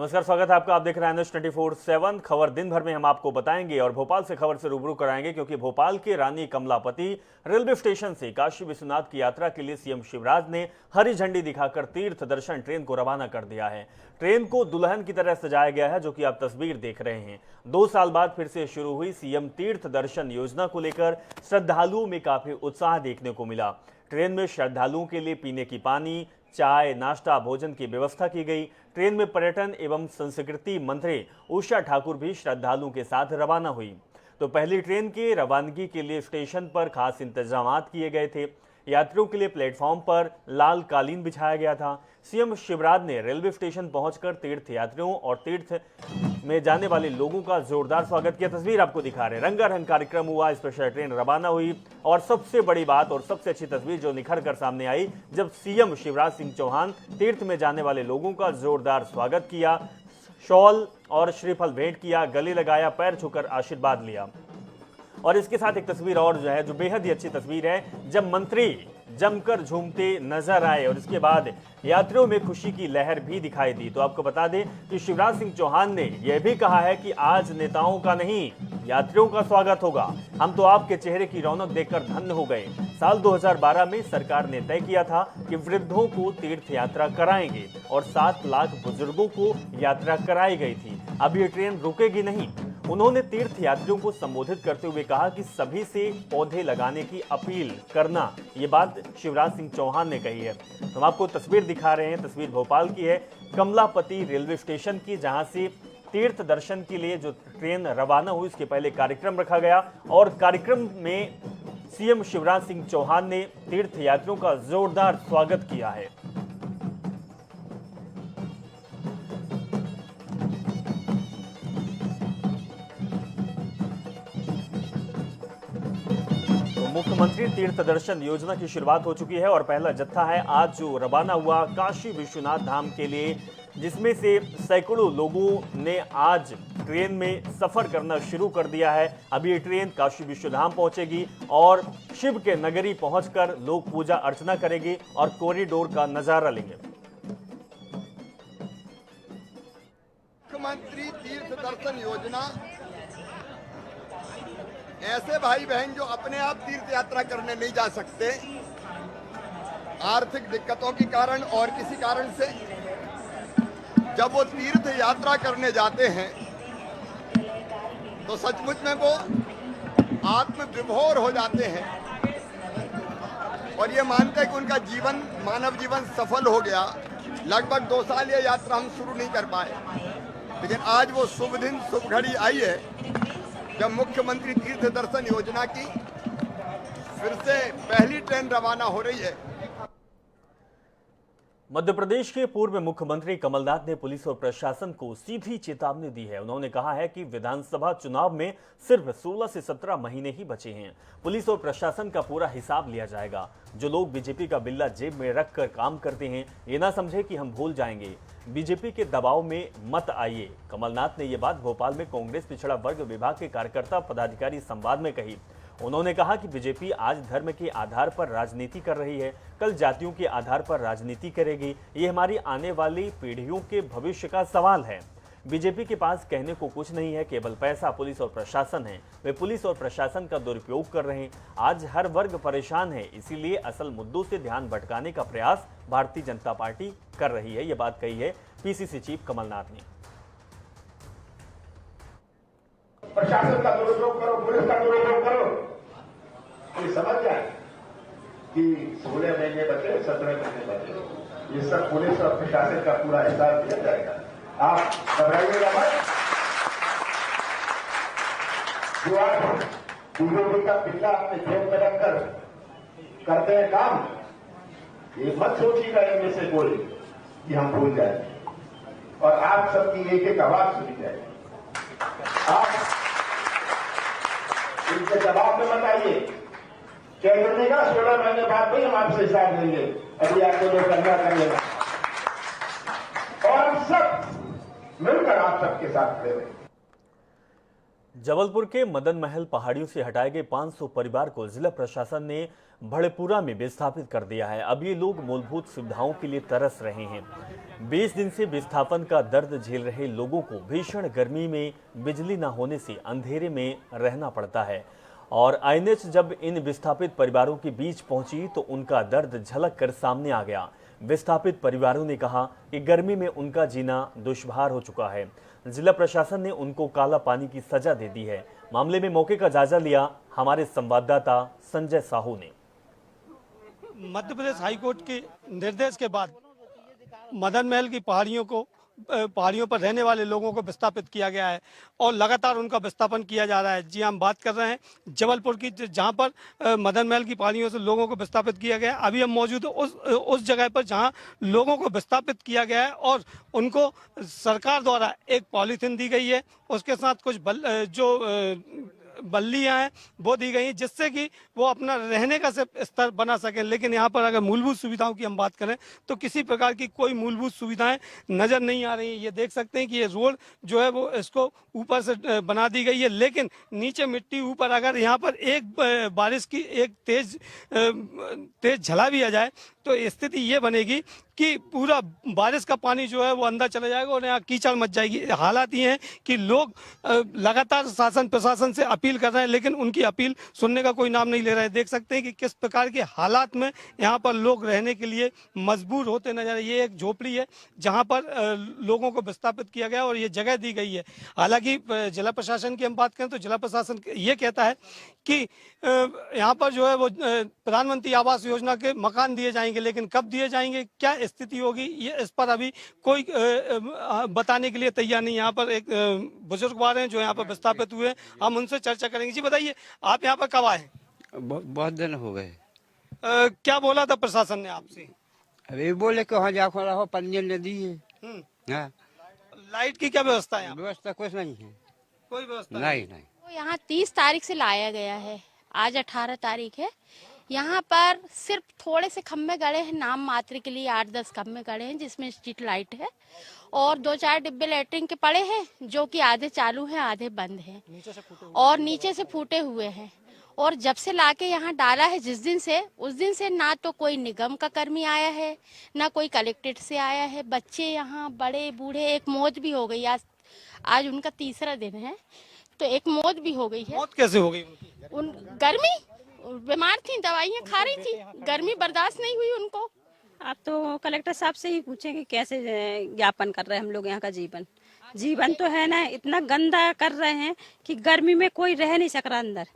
नमस्कार, स्वागत है आपका। आप देख रहे हैं न्यूज 24/7 खबर। दिन भर में हम आपको बताएंगे और भोपाल से खबर से रूबरू कराएंगे, क्योंकि भोपाल के रानी कमलापति रेलवे स्टेशन से काशी विश्वनाथ की यात्रा के लिए सीएम शिवराज ने हरी झंडी दिखाकर तीर्थ दर्शन ट्रेन को रवाना कर दिया है। ट्रेन को दुल्हन की तरह सजाया गया है, जो कि आप तस्वीर देख रहे हैं। 2 साल बाद फिर से शुरू हुई सीएम तीर्थ दर्शन योजना को लेकर श्रद्धालुओं में काफी उत्साह देखने को मिला। ट्रेन में श्रद्धालुओं के लिए पीने की पानी, चाय, नाश्ता, भोजन की व्यवस्था की गई। ट्रेन में पर्यटन एवं संस्कृति मंत्री उषा ठाकुर भी श्रद्धालुओं के साथ रवाना हुई। तो पहली ट्रेन की रवानगी के लिए स्टेशन पर खास इंतजाम किए गए थे। यात्रियों के लिए प्लेटफॉर्म पर लाल कालीन बिछाया गया था। सीएम शिवराज ने रेलवे स्टेशन पहुंचकर तीर्थ यात्रियों और तीर्थ में जाने वाले लोगों का जोरदार स्वागत किया। तस्वीर आपको दिखा रहे हैं। रंगारंग कार्यक्रम हुआ, स्पेशल ट्रेन रवाना हुई और सबसे बड़ी बात और सबसे अच्छी तस्वीर जो निखर कर सामने आई, जब सीएम शिवराज सिंह चौहान तीर्थ में जाने वाले लोगों का जोरदार स्वागत किया, शॉल और श्रीफल भेंट किया, गले लगाया, पैर छूकर आशीर्वाद लिया। और इसके साथ एक तस्वीर और जो बेहद ही अच्छी तस्वीर है, जब मंत्री जमकर झूमते नजर आए और इसके बाद यात्रियों में खुशी की लहर भी दिखाई दी। तो आपको बता दें कि शिवराज सिंह चौहान ने यह भी कहा है कि आज नेताओं का नहीं, यात्रियों का स्वागत होगा। हम तो आपके चेहरे की रौनक देखकर धन्य हो गए। साल 2012 में सरकार ने तय किया था कि वृद्धों को तीर्थ यात्रा कराएंगे और 7 लाख बुजुर्गों को यात्रा कराई गई थी। अब ये ट्रेन रुकेगी नहीं। उन्होंने तीर्थ यात्रियों को संबोधित करते हुए कहा कि सभी से पौधे लगाने की अपील करना, ये बात शिवराज सिंह चौहान ने कही है। तो हम आपको तस्वीर दिखा रहे हैं। तस्वीर भोपाल की है, कमलापति रेलवे स्टेशन की, जहां से तीर्थ दर्शन के लिए जो ट्रेन रवाना हुई, उसके पहले कार्यक्रम रखा गया और कार्यक्रम में सीएम शिवराज सिंह चौहान ने तीर्थ यात्रियों का जोरदार स्वागत किया है। मुख्यमंत्री तीर्थ दर्शन योजना की शुरुआत हो चुकी है और पहला जत्था है आज जो रवाना हुआ काशी विश्वनाथ धाम के लिए, जिसमें से सैकड़ों लोगों ने आज ट्रेन में सफर करना शुरू कर दिया है। अभी ये ट्रेन काशी विश्वधाम पहुंचेगी और शिव के नगरी पहुंचकर लोग पूजा अर्चना करेंगे और कॉरिडोर का नजारा लेंगे। मुख्यमंत्री तीर्थ दर्शन योजना ऐसे भाई बहन जो अपने आप तीर्थ यात्रा करने नहीं जा सकते, आर्थिक दिक्कतों के कारण और किसी कारण से, जब वो तीर्थ यात्रा करने जाते हैं तो सचमुच में वो आत्मविभोर हो जाते हैं और ये मानते हैं कि उनका जीवन, मानव जीवन सफल हो गया। लगभग 2 साल ये यात्रा हम शुरू नहीं कर पाए, लेकिन आज वो शुभ दिन, शुभ घड़ी आई है जब मुख्यमंत्री तीर्थ दर्शन योजना की फिर से पहली ट्रेन रवाना हो रही है। मध्य प्रदेश के पूर्व मुख्यमंत्री कमलनाथ ने पुलिस और प्रशासन को सीधी चेतावनी दी है। उन्होंने कहा है कि विधानसभा चुनाव में सिर्फ 16 से 17 महीने ही बचे हैं। पुलिस और प्रशासन का पूरा हिसाब लिया जाएगा। जो लोग बीजेपी का बिल्ला जेब में रखकर काम करते हैं, ये ना समझे कि हम भूल जाएंगे। बीजेपी के दबाव में मत आइए। कमलनाथ ने ये बात भोपाल में कांग्रेस पिछड़ा वर्ग विभाग के कार्यकर्ता पदाधिकारी संवाद में कही। उन्होंने कहा कि बीजेपी आज धर्म के आधार पर राजनीति कर रही है, कल जातियों के आधार पर राजनीति करेगी। ये हमारी आने वाली पीढ़ियों के भविष्य का सवाल है। बीजेपी के पास कहने को कुछ नहीं है, केवल पैसा, पुलिस और प्रशासन है। वे पुलिस और प्रशासन का दुरुपयोग कर रहे हैं। आज हर वर्ग परेशान है, इसीलिए असल मुद्दों से ध्यान भटकाने का प्रयास भारतीय जनता पार्टी कर रही है। ये बात कही है पीसीसी चीफ कमलनाथ ने। प्रशासन का दुरुपयोग करो, पुलिस का दुरुपयोग करो, ये समझ जाए कि 16 महीने बचे, 17 महीने बचे, ये सब पुलिस और प्रशासन का पूरा हिसाब दिया जाएगा। आप घबराइएगा मत। जो आज बीजेपी का पिल्ला अपने जेब में रखकर करते हैं काम, ये मत सोचिएगा इनमें से कोई कि हम भूल जाएंगे और आप सबकी एक एक आवाज सुनी जाएगी। आप इनके जवाब में मत आइए, कह दीजिएगा 16 महीने बाद भी हम आपसे हिसाब लेंगे, अभी आपको जो करना करिएगा और हम सब मिलकर आप सबके साथ खड़े रहेंगे। जबलपुर के मदन महल पहाड़ियों से हटाए गए 500 परिवार को जिला प्रशासन ने भड़ेपुरा में विस्थापित कर दिया है। अब ये लोग मूलभूत सुविधाओं के लिए तरस रहे हैं। 20 दिन से विस्थापन का दर्द झेल रहे लोगों को भीषण गर्मी में बिजली न होने से अंधेरे में रहना पड़ता है और आईएनएच जब इन विस्थापित परिवारों के बीच पहुंची तो उनका दर्द झलक कर सामने आ गया। विस्थापित परिवारों ने कहा कि गर्मी में उनका जीना दुश्वार हो चुका है। जिला प्रशासन ने उनको काला पानी की सजा दे दी है। मामले में मौके का जायजा लिया हमारे संवाददाता संजय साहू ने। मध्य प्रदेश हाईकोर्ट के निर्देश के बाद मदन महल की पहाड़ियों पर रहने वाले लोगों को विस्थापित किया गया है और लगातार उनका विस्थापन किया जा रहा है। जी हम बात कर रहे हैं जबलपुर की, जहां पर मदन महल की पहाड़ियों से लोगों को विस्थापित किया गया है। अभी हम मौजूद उस जगह पर जहां लोगों को विस्थापित किया गया है और उनको सरकार द्वारा एक पॉलीथिन दी गई है, उसके साथ कुछ बल्लियां हैं वो दी गई हैं जिससे कि वो अपना रहने का स्तर बना सकें। लेकिन यहाँ पर अगर मूलभूत सुविधाओं की हम बात करें तो किसी प्रकार की कोई मूलभूत सुविधाएं नजर नहीं आ रही हैं। ये देख सकते हैं कि ये रोड जो है वो इसको ऊपर से बना दी गई है, लेकिन नीचे मिट्टी ऊपर अगर यहाँ पर एक बारिश की एक तेज झला भी आ जाए तो स्थिति ये बनेगी कि पूरा बारिश का पानी जो है वो अंदर चला जाएगा और यहाँ कीचड़ मच जाएगी। हालात ये हैं कि लोग लगातार शासन प्रशासन से अपील कर रहे हैं, लेकिन उनकी अपील सुनने का कोई नाम नहीं ले रहे हैं। देख सकते हैं कि किस प्रकार के हालात में यहाँ पर लोग रहने के लिए मजबूर होते नजर। ये एक झोपड़ी है जहाँ पर लोगों को विस्थापित किया गया और ये जगह दी गई है। हालांकि जिला प्रशासन की हम बात करें तो जिला प्रशासन ये कहता है कि यहाँ पर जो है वो प्रधानमंत्री आवास योजना के मकान दिए जाएंगे, लेकिन कब दिए जाएंगे, क्या स्थिति होगी, ये इस पर अभी कोई बताने के लिए तैयार नहीं। यहाँ पर एक बुजुर्ग आ रहे हैं जो यहाँ पर विस्थापित हुए, हम उनसे चर्चा करेंगे। जी बताइए, आप यहाँ पर कब आए? बहुत दिन हो गए। क्या बोला था प्रशासन ने आपसे? अभी बोले कि वहाँ जाकर रहो, पंजीयन नदी है। हाँ। लाइट की क्या व्यवस्था है? व्यवस्था कुछ नहीं है, कोई व्यवस्था नहीं। तो यहाँ 30 तारीख से लाया गया है, आज 18 तारीख है। यहाँ पर सिर्फ थोड़े से खम्भे गड़े हैं, नाम मात्र के लिए 8-10 खम्भे गड़े हैं जिसमें स्ट्रीट लाइट है और 2-4 डिब्बे लेटरिन के पड़े हैं जो कि आधे चालू हैं आधे बंद हैं और नीचे से फूटे हुए हैं। और जब से लाके यहाँ डाला है जिस दिन से, उस दिन से ना तो कोई निगम का कर्मी आया है ना कोई कलेक्ट्रेट से आया है। बच्चे यहाँ बड़े बूढ़े, एक मौत भी हो गई आज उनका 3रा दिन है तो एक मौत भी हो गई है। मौत कैसे हो गई उनकी? गर्मी, बीमार थी, दवाइयाँ खा रही थी, गर्मी बर्दाश्त नहीं हुई उनको। आप तो कलेक्टर साहब से ही पूछेंगे कैसे ज्ञापन कर रहे हैं हम लोग यहाँ का जीवन तो है ना, इतना गंदा कर रहे हैं कि गर्मी में कोई रह नहीं सक रहा, अंदर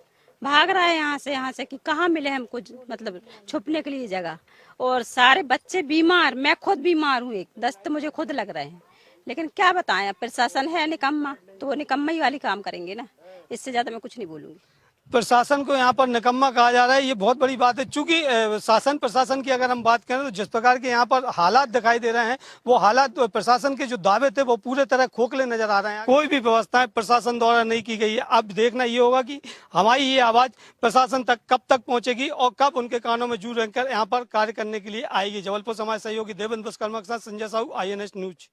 भाग रहा है यहाँ से कि कहाँ मिले हमको मतलब छुपने के लिए जगह। और सारे बच्चे बीमार, मैं खुद बीमार हूँ, एक दस्त मुझे खुद लग रहे हैं। लेकिन क्या बताएं, प्रशासन है निकम्मा तो वो निकम्मा ही वाली काम करेंगे ना, इससे ज्यादा मैं कुछ नहीं बोलूंगी। प्रशासन को यहाँ पर निकम्मा कहा जा रहा है, ये बहुत बड़ी बात है। चूंकि शासन प्रशासन की अगर हम बात करें तो जिस प्रकार के यहाँ पर हालात दिखाई दे रहे हैं वो हालात प्रशासन के जो दावे थे वो पूरे तरह खोखले नजर आ रहे हैं। कोई भी व्यवस्थाएं प्रशासन द्वारा नहीं की गई है। अब देखना ये होगा कि हमारी ये आवाज प्रशासन तक कब तक पहुंचेगी और कब उनके कानों में जू रहकर यहाँ पर कार्य करने के लिए आएगी। जबलपुर समाज सहयोगी देवेंद्र विश्वकर्मा के साथ संजय साहू, INS न्यूज।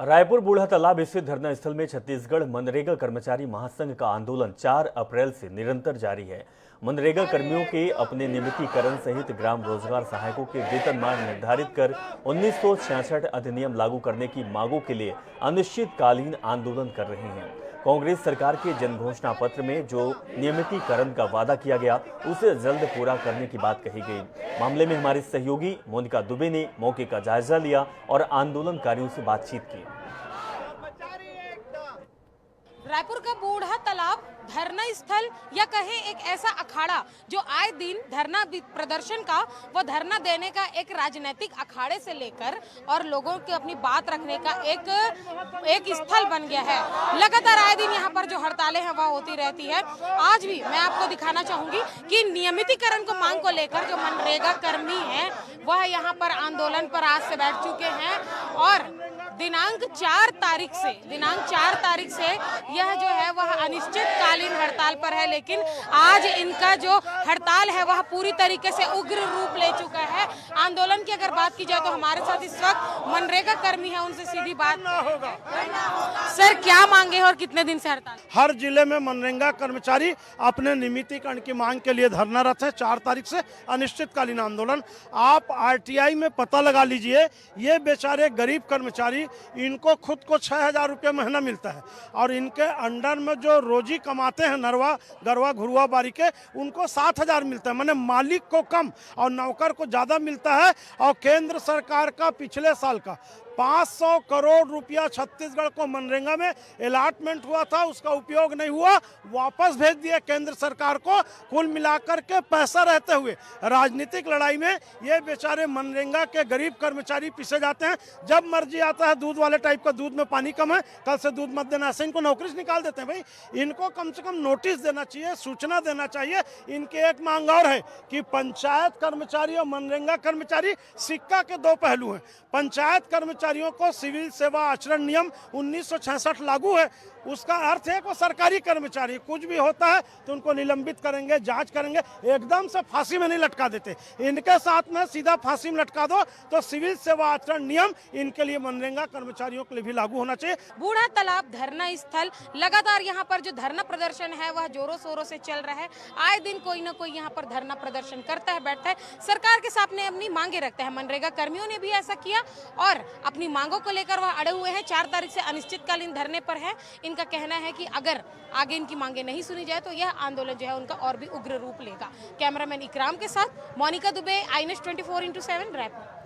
रायपुर बूढ़ा तालाब स्थित धरना स्थल में छत्तीसगढ़ मनरेगा कर्मचारी महासंघ का आंदोलन 4 अप्रैल से निरंतर जारी है। मनरेगा कर्मियों के अपने नियमितीकरण सहित ग्राम रोजगार सहायकों के वेतनमान निर्धारित कर 1966 अधिनियम लागू करने की मांगों के लिए अनिश्चितकालीन आंदोलन कर रहे हैं। कांग्रेस सरकार के जनघोषणा पत्र में जो नियमितीकरण का वादा किया गया उसे जल्द पूरा करने की बात कही गई। मामले में हमारे सहयोगी मोनिका दुबे ने मौके का जायजा लिया और आंदोलनकारियों से बातचीत की। रायपुर का बूढ़ा तालाब धरना स्थल या कहे एक ऐसा अखाड़ा जो आए दिन धरना प्रदर्शन का, वो धरना देने का एक राजनीतिक अखाड़े से लेकर और लोगों के अपनी बात रखने का एक स्थल बन गया है। लगातार आए दिन यहाँ पर जो हड़तालें हैं वह होती रहती है। आज भी मैं आपको दिखाना चाहूंगी कि नियमितीकरण को मांग को लेकर जो मनरेगा कर्मी हैं वह यहाँ पर आंदोलन पर आज से बैठ चुके हैं और दिनांक 4 तारीख से यह जो है वह अनिश्चितकालीन हड़ताल पर है, लेकिन आज इनका जो हड़ताल है वह पूरी तरीके से उग्र रूप ले चुका है। आंदोलन की अगर बात की जाए तो हमारे साथ इस वक्त मनरेगा कर्मी है, उनसे सीधी बात होगा। सर, क्या मांगे हैं और कितने दिन से हड़ताल? हर जिले में मनरेगा कर्मचारी अपने नियमितीकरण की मांग के लिए धरनारत है। 4 तारीख से अनिश्चितकालीन आंदोलन। आप आरटीआई में पता लगा लीजिए, ये बेचारे गरीब कर्मचारी, इनको खुद को 6,000 रुपये महीना मिलता है और इनके अंडर में जो रोजी कमाते हैं नरवा गरवा घुरुआ बारी के, उनको 7,000 मिलता है। माने मालिक को कम और नौकर को ज़्यादा मिलता है। और केंद्र सरकार का पिछले साल का 500 करोड़ रुपया छत्तीसगढ़ को मनरेगा में अलॉटमेंट हुआ था, उसका उपयोग नहीं हुआ, वापस भेज दिया केंद्र सरकार को। कुल मिलाकर के पैसा रहते हुए राजनीतिक लड़ाई में ये बेचारे मनरेगा के गरीब कर्मचारी पीछे जाते हैं। जब मर्जी आता है दूध वाले टाइप का, दूध में पानी कम है, कल से दूध मत देना, ऐसे इनको नौकरी से निकाल देते हैं। भाई, इनको कम से कम नोटिस देना चाहिए, सूचना देना चाहिए। इनकी एक मांग और है कि पंचायत कर्मचारी और मनरेगा कर्मचारी सिक्का के दो पहलू हैं। पंचायत कर्मचारियों को सिविल सेवा आचरण नियम 1966 लागू है। उसका अर्थ है कि सरकारी कर्मचारी कुछ भी होता है तो उनको निलंबित करेंगे, जांच करेंगे, एकदम से फांसी में नहीं लटका देते। इनके साथ में सीधा फांसी में लटका दो तो सिविल सेवा आचरण नियम इनके लिए मनरेगा कर्मचारियों के लिए भी लागू होना चाहिए। बूढ़ा तालाब धरना स्थल, लगातार यहाँ पर जो धरना प्रदर्शन है वह जोरों शोरों से चल रहा है। आए दिन कोई ना कोई यहाँ पर धरना प्रदर्शन करता है, बैठता है, सरकार के सामने अपनी मांगे रखता है। मनरेगा कर्मियों ने भी ऐसा किया और अपनी मांगों को लेकर वह अड़े हुए हैं। 4 तारीख से अनिश्चितकालीन धरने पर है। इनका कहना है कि अगर आगे इनकी मांगे नहीं सुनी जाए तो यह आंदोलन जो है उनका और भी उग्र रूप लेगा। कैमरामैन इकराम के साथ मोनिका दुबे, iNews 24/7 रायपुर।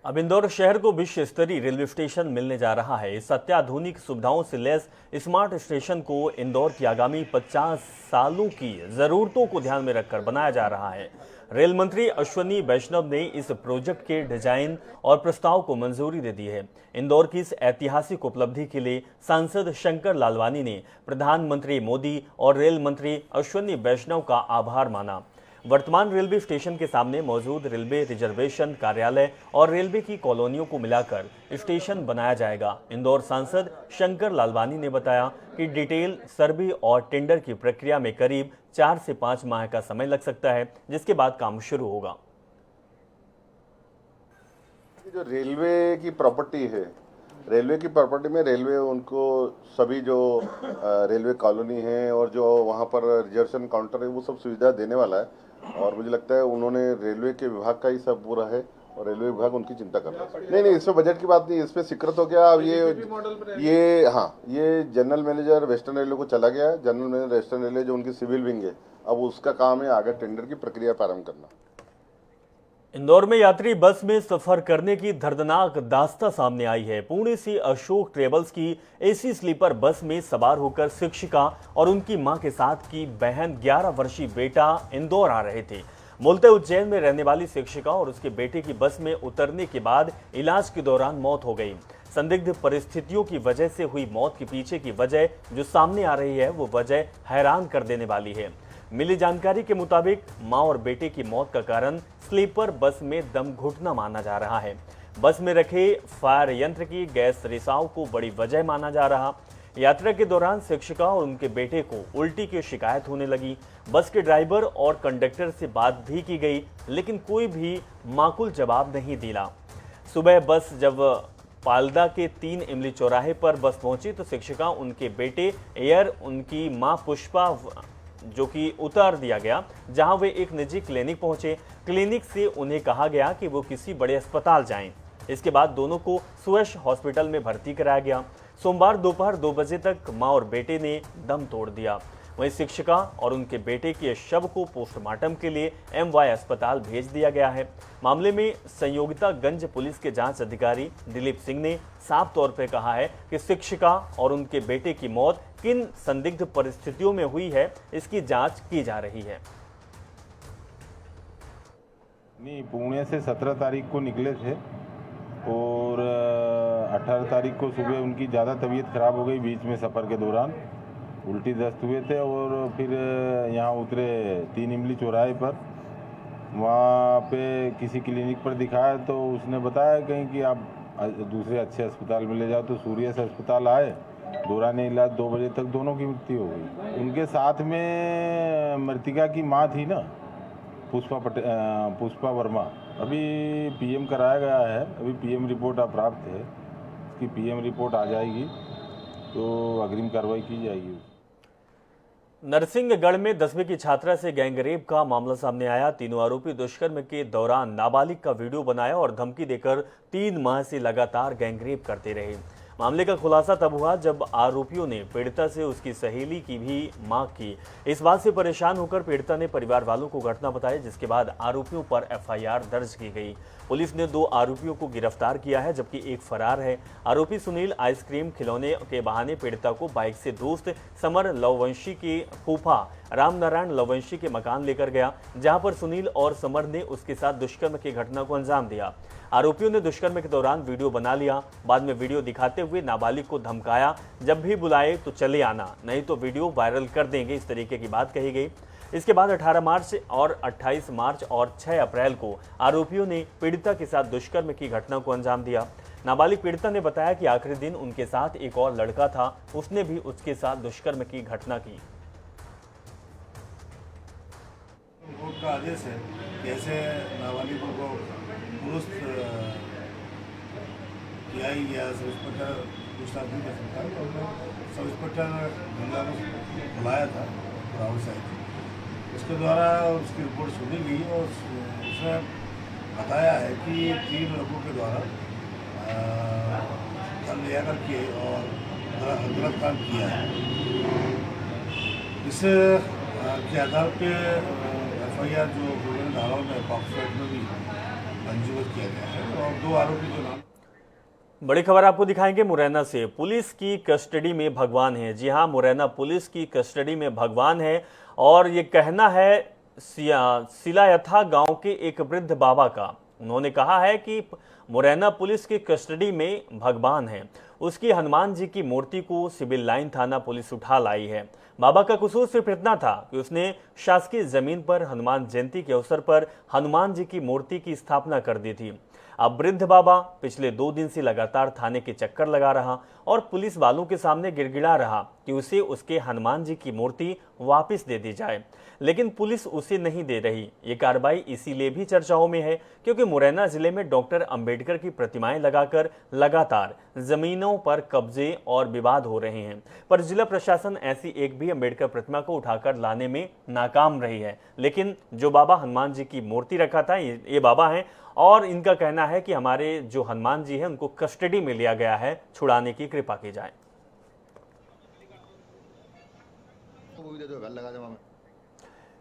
अब इंदौर शहर को विश्व स्तरीय रेलवे स्टेशन मिलने जा रहा है। इस अत्याधुनिक सुविधाओं से लैस स्मार्ट स्टेशन को इंदौर की आगामी 50 सालों की जरूरतों को ध्यान में रखकर बनाया जा रहा है। रेल मंत्री अश्वनी वैष्णव ने इस प्रोजेक्ट के डिजाइन और प्रस्ताव को मंजूरी दे दी है। इंदौर की इस ऐतिहासिक उपलब्धि के लिए सांसद शंकर लालवानी ने प्रधानमंत्री मोदी और रेल मंत्री अश्वनी वैष्णव का आभार माना। वर्तमान रेलवे स्टेशन के सामने मौजूद रेलवे रिजर्वेशन कार्यालय और रेलवे की कॉलोनियों को मिलाकर स्टेशन बनाया जाएगा। इंदौर सांसद शंकर लालवानी ने बताया कि डिटेल सर्वे और टेंडर की प्रक्रिया में करीब 4 से 5 माह का समय लग सकता है, जिसके बाद काम शुरू होगा। जो रेलवे की प्रॉपर्टी है, रेलवे की प्रॉपर्टी में रेलवे उनको सभी जो रेलवे कॉलोनी है और जो वहाँ पर रिजर्वेशन काउंटर है वो सब सुविधा देने वाला है। और मुझे लगता है उन्होंने रेलवे के विभाग का ही सब पूरा है और रेलवे विभाग उनकी चिंता कर रहा है। नहीं, इसमें बजट की बात नहीं, इसमें स्वीकृत हो गया। अब ये जनरल मैनेजर वेस्टर्न रेलवे को चला गया है। जनरल मैनेजर वेस्टर्न रेलवे जो उनकी सिविल विंग है, अब उसका काम है आगे टेंडर की प्रक्रिया प्रारंभ करना। इंदौर में यात्री बस में सफर करने की दर्दनाक दास्तां सामने आई है। पुणे से अशोक ट्रेवल्स की एसी स्लीपर बस में सवार होकर शिक्षिका और उनकी मां के साथ की बहन 11 वर्षीय बेटा इंदौर आ रहे थे। मूलतः उज्जैन में रहने वाली शिक्षिका और उसके बेटे की बस में उतरने के बाद इलाज के दौरान मौत हो गई। संदिग्ध परिस्थितियों की वजह से हुई मौत के पीछे की वजह जो सामने आ रही है वो वजह हैरान कर देने वाली है। मिली जानकारी के मुताबिक मां और बेटे की मौत का कारण स्लीपर बस में दम घुटना माना जा रहा है। बस में रखे फायर यंत्र की गैस रिसाव को बड़ी वजह माना जा रहा। यात्रा के दौरान शिक्षिका और उनके बेटे को उल्टी की शिकायत होने लगी। बस के ड्राइवर और कंडक्टर से बात भी की गई, लेकिन कोई भी माकूल जवाब नहीं दिया। सुबह बस जब पालदा के 3 इमली चौराहे पर बस पहुंची तो शिक्षिका, उनके बेटे एयर, उनकी मां पुष्पा जो कि उतार दिया गया, जहां वे एक निजी क्लिनिक पहुंचे। क्लिनिक से उन्हें कहा गया कि वो किसी बड़े अस्पताल जाएं। इसके बाद दोनों को सुयश हॉस्पिटल में भर्ती कराया गया। सोमवार दोपहर 2 बजे तक मां और बेटे ने दम तोड़ दिया। वहीं शिक्षिका और उनके बेटे के शव को पोस्टमार्टम के लिए MY अस्पताल भेज दिया गया है। मामले में संयोगितागंज पुलिस के जांच अधिकारी दिलीप सिंह ने साफ तौर पर कहा है कि शिक्षिका और उनके बेटे की मौत किन संदिग्ध परिस्थितियों में हुई है, इसकी जांच की जा रही है। नहीं, पुणे से 17 तारीख को निकले थे और 18 तारीख को सुबह उनकी ज़्यादा तबीयत खराब हो गई। बीच में सफ़र के दौरान उल्टी दस्त हुए थे और फिर यहाँ उतरे 3 इमली चौराहे पर। वहाँ पे किसी क्लिनिक पर दिखाया तो उसने बताया कहीं कि आप दूसरे अच्छे अस्पताल में ले जाओ तो सूर्य से अस्पताल आए, दौरान इलाज 2 बजे तक दोनों की मृत्यु हो गई। उनके साथ में मृतिका की माँ थी ना, पुष्पा वर्मा, अभी पीएम कराया गया है। अभी पीएम रिपोर्ट अप्राप्त है, इसकी पीएम रिपोर्ट आ जाएगी तो अग्रिम कार्रवाई की जाएगी। नरसिंहगढ़ में 10वीं की छात्रा से गैंगरेप का मामला सामने आया। तीनों आरोपी दुष्कर्म के दौरान नाबालिग का वीडियो बनाया और धमकी देकर 3 माह से लगातार गैंगरेप करते रहे। मामले का खुलासा तब हुआ जब आरोपियों ने पीड़िता से उसकी सहेली की भी मांग की। इस बात से परेशान होकर पीड़िता ने परिवार वालों को घटना बताई, जिसके बाद आरोपियों पर एफआईआर दर्ज की गई। पुलिस ने 2 आरोपियों को गिरफ्तार किया है, जबकि एक फरार है। आरोपी सुनील आइसक्रीम खिलौने के बहाने पीड़िता को बाइक से दोस्त समर लववंशी की फूफा रामनारायण लववंशी के मकान लेकर गया, जहां पर सुनील और समर ने उसके साथ दुष्कर्म की घटना को अंजाम दिया। आरोपियों ने दुष्कर्म के दौरान वीडियो बना लिया। बाद में वीडियो दिखाते हुए नाबालिग को धमकाया, जब भी बुलाए तो चले आना, नहीं तो वीडियो वायरल कर देंगे, इस तरीके की बात कही गई। इसके बाद 18 मार्च और 28 मार्च और 6 अप्रैल को आरोपियों ने पीड़िता के साथ दुष्कर्म की घटना को अंजाम दिया। नाबालिग पीड़िता ने बताया कि आखिरी दिन उनके साथ एक और लड़का था, उसने भी उसके साथ दुष्कर्म की घटना की। कोर्ट का आदेश है कैसे नाबालिगों को दुरुस्त पीआई या सब इंस्पेक्टर पूछताछ नहीं कर सकता है। तो सब इंस्पेक्टर गंगा को बुलाया था राहुल साहिब, उसके द्वारा उसकी रिपोर्ट सुनी गई और उसमें बताया है कि 3 लोगों के द्वारा धन लिया करके और गलत काम किया है। इस के आधार पे एफआईआर जो विभिन्न धाराओं में पॉक्सो एक्ट में भी पंजीबद्ध किया गया है और 2 आरोपी जो नाम। बड़ी खबर आपको दिखाएंगे मुरैना से। पुलिस की कस्टडी में भगवान है। जी हां, मुरैना पुलिस की कस्टडी में भगवान है और ये कहना है सिलायथा गांव के एक वृद्ध बाबा का। उन्होंने कहा है कि मुरैना पुलिस की कस्टडी में भगवान है। उसकी हनुमान जी की मूर्ति को सिविल लाइन थाना पुलिस उठा लाई है। बाबा का कसूर सिर्फ इतना था कि उसने शासकीय जमीन पर हनुमान जयंती के अवसर पर हनुमान जी की मूर्ति की स्थापना कर दी थी। अब वृद्ध बाबा पिछले 2 दिन से लगातार थाने के चक्कर लगा रहा और पुलिस वालों के सामने गिड़गिड़ा रहा कि उसे उसके हनुमान जी की मूर्ति वापस दे दी जाए, लेकिन पुलिस उसे नहीं दे रही। ये कार्रवाई इसीलिए भी चर्चाओं में है क्योंकि मुरैना जिले में डॉक्टर अंबेडकर की प्रतिमाएं लगाकर लगातार जमीनों पर कब्जे और विवाद हो रहे हैं, पर जिला प्रशासन ऐसी एक भी अंबेडकर प्रतिमा को उठाकर लाने में नाकाम रही है। लेकिन जो बाबा हनुमान जी की मूर्ति रखा था, ये बाबा हैं और इनका कहना है कि हमारे जो हनुमान जी हैं उनको कस्टडी में लिया गया है, छुड़ाने की कृपा की जाए।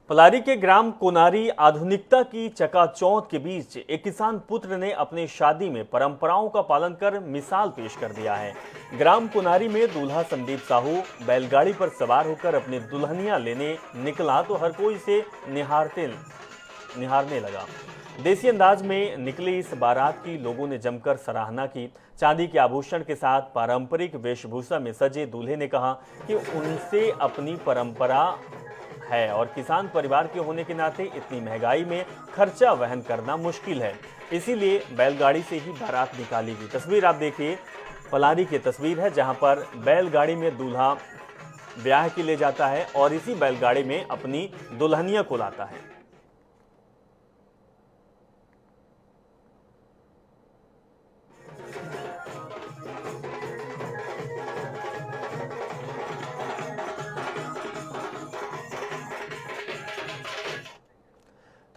पलारी के ग्राम कोनारी आधुनिकता की चकाचौंध के बीच एक किसान पुत्र ने अपनी शादी में परंपराओं का पालन कर मिसाल पेश कर दिया है। ग्राम कोनारी में दूल्हा संदीप साहू बैलगाड़ी पर सवार होकर अपनी दुल्हनियां लेने निकला तो हर कोई इसे निहारने लगा। देसी अंदाज में निकली इस बारात की लोगों ने जमकर सराहना की। चांदी के आभूषण के साथ पारंपरिक वेशभूषा में सजे दूल्हे ने कहा कि उनसे अपनी परंपरा है और किसान परिवार के होने के नाते इतनी महंगाई में खर्चा वहन करना मुश्किल है, इसीलिए बैलगाड़ी से ही बारात निकाली गई। तस्वीर आप देखिए, पलारी की तस्वीर है जहां पर बैलगाड़ी में दूल्हा ब्याह के लिए जाता है और इसी बैलगाड़ी में अपनी दुल्हनिया को लाता है।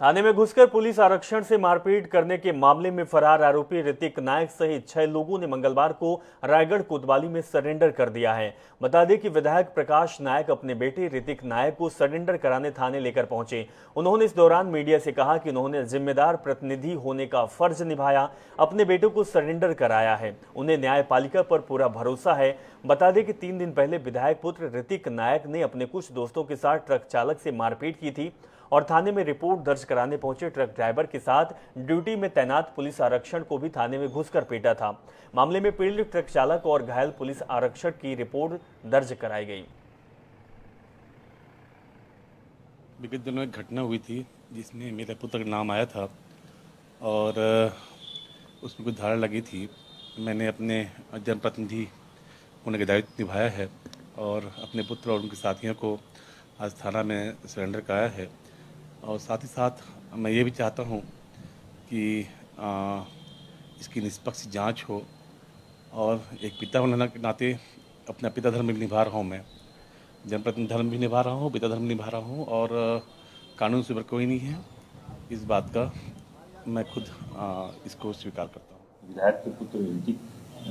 थाने में घुसकर पुलिस आरक्षण से मारपीट करने के मामले में फरार आरोपी ऋतिक नायक सहित 6 लोगों ने मंगलवार को रायगढ़ कोतवाली में सरेंडर कर दिया है। बता दें कि विधायक प्रकाश नायक अपने बेटे ऋतिक नायक को सरेंडर कराने थाने लेकर पहुंचे। उन्होंने इस दौरान मीडिया से कहा कि उन्होंने जिम्मेदार प्रतिनिधि होने का फर्ज निभाया, अपने बेटे को सरेंडर कराया है, उन्हें न्यायपालिका पर पूरा भरोसा है। बता दें कि 3 दिन पहले विधायक पुत्र ऋतिक नायक ने अपने कुछ दोस्तों के साथ ट्रक चालक से मारपीट की थी और थाने में रिपोर्ट दर्ज कराने पहुंचे ट्रक ड्राइवर के साथ ड्यूटी में तैनात पुलिस आरक्षक को भी थाने में घुसकर पीटा था। मामले में पीड़ित ट्रक चालक और घायल पुलिस आरक्षक की रिपोर्ट दर्ज कराई गई। विगत दिनों एक घटना हुई थी जिसमें मेरे पुत्र का नाम आया था और उसमें कुछ धारा लगी थी मैंने अपने जनप्रतिनिधि होने का दायित्व निभाया है और अपने पुत्र और उनके साथियों को आज थाना में सरेंडर कराया है। और साथ ही साथ मैं ये भी चाहता हूँ कि इसकी निष्पक्ष जांच हो और एक पिता होने के नाते अपना पिता धर्म भी निभा रहा हूँ, मैं जनप्रतिनिधि धर्म भी निभा रहा हूँ, पिता धर्म निभा रहा हूँ और कानून से ऊपर कोई नहीं है। इस बात का मैं खुद इसको स्वीकार करता हूँ। विधायक के पुत्र ऋतिक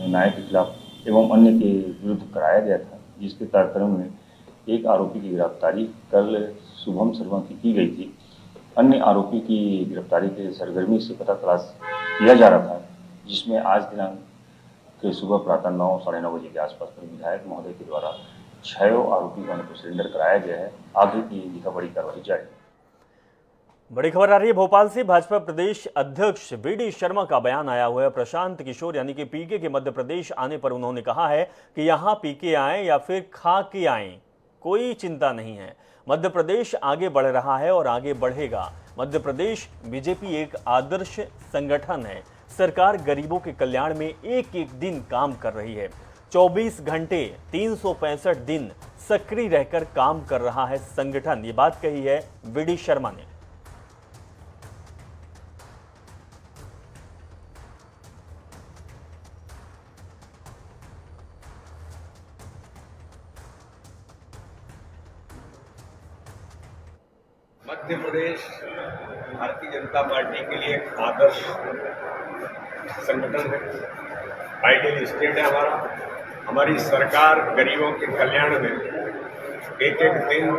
नायक के खिलाफ एवं अन्य के विरुद्ध कराया गया था, जिसके तारतम्य में एक आरोपी की गिरफ्तारी कल शुभम शर्मा की गई थी। अन्य आरोपी की गिरफ्तारी के सरगर्मी से पता तलाश किया जा रहा था, जिसमें आज दिनांक के सुबह प्रातः 9 साढ़े 9 बजे के आसपास पर विधायक महोदय के द्वारा 6 आरोपियों को सरेंडर कराया गया है। आगे की लिखा-पढ़ी कार्रवाई जारी। बड़ी खबर आ रही है भोपाल से। भाजपा प्रदेश अध्यक्ष वीडी शर्मा का बयान आया हुआ है। प्रशांत किशोर यानी कि पीके के मध्य प्रदेश आने पर उन्होंने कहा है कि यहां पीके आए या फिर खा के आए, कोई चिंता नहीं है। मध्य प्रदेश आगे बढ़ रहा है और आगे बढ़ेगा। मध्य प्रदेश बीजेपी एक आदर्श संगठन है। सरकार गरीबों के कल्याण में एक एक दिन काम कर रही है। 24 घंटे 365 दिन सक्रिय रहकर काम कर रहा है संगठन। ये बात कही है वीडी शर्मा ने। मध्य प्रदेश भारतीय जनता पार्टी के लिए एक आदर्श संगठन है, आइडियल स्टेट है हमारी सरकार गरीबों के कल्याण में एक एक दिन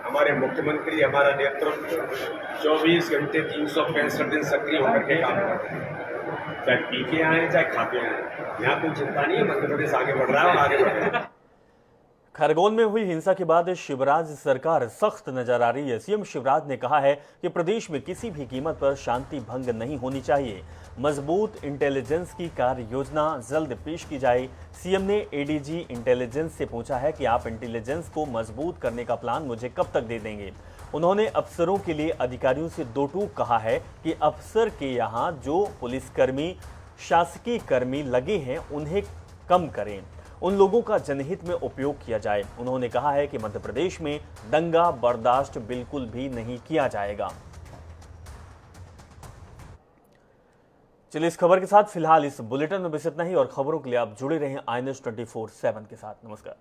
हमारे मुख्यमंत्री, हमारा नेतृत्व 24 घंटे 365 दिन सक्रिय होकर के काम करते हैं। चाहे पी के आए चाहे खाते आए, यहाँ कोई चिंता नहीं है। मध्य प्रदेश आगे बढ़ रहा है और आगे बढ़ रहा है। खरगोन में हुई हिंसा के बाद शिवराज सरकार सख्त नजर आ रही है। सीएम शिवराज ने कहा है कि प्रदेश में किसी भी कीमत पर शांति भंग नहीं होनी चाहिए। मजबूत इंटेलिजेंस की कार्य योजना जल्द पेश की जाए। सीएम ने एडीजी इंटेलिजेंस से पूछा है कि आप इंटेलिजेंस को मजबूत करने का प्लान मुझे कब तक दे देंगे। उन्होंने अफसरों के लिए अधिकारियों से दो टूक कहा है कि अफसर के यहाँ जो पुलिसकर्मी, शासकीय कर्मी लगे हैं उन्हें कम करें, उन लोगों का जनहित में उपयोग किया जाए। उन्होंने कहा है कि मध्य प्रदेश में दंगा बर्दाश्त बिल्कुल भी नहीं किया जाएगा। चलिए इस खबर के साथ फिलहाल इस बुलेटिन में बस इतना ही और खबरों के लिए आप जुड़े रहें INS 24/7 के साथ। नमस्कार।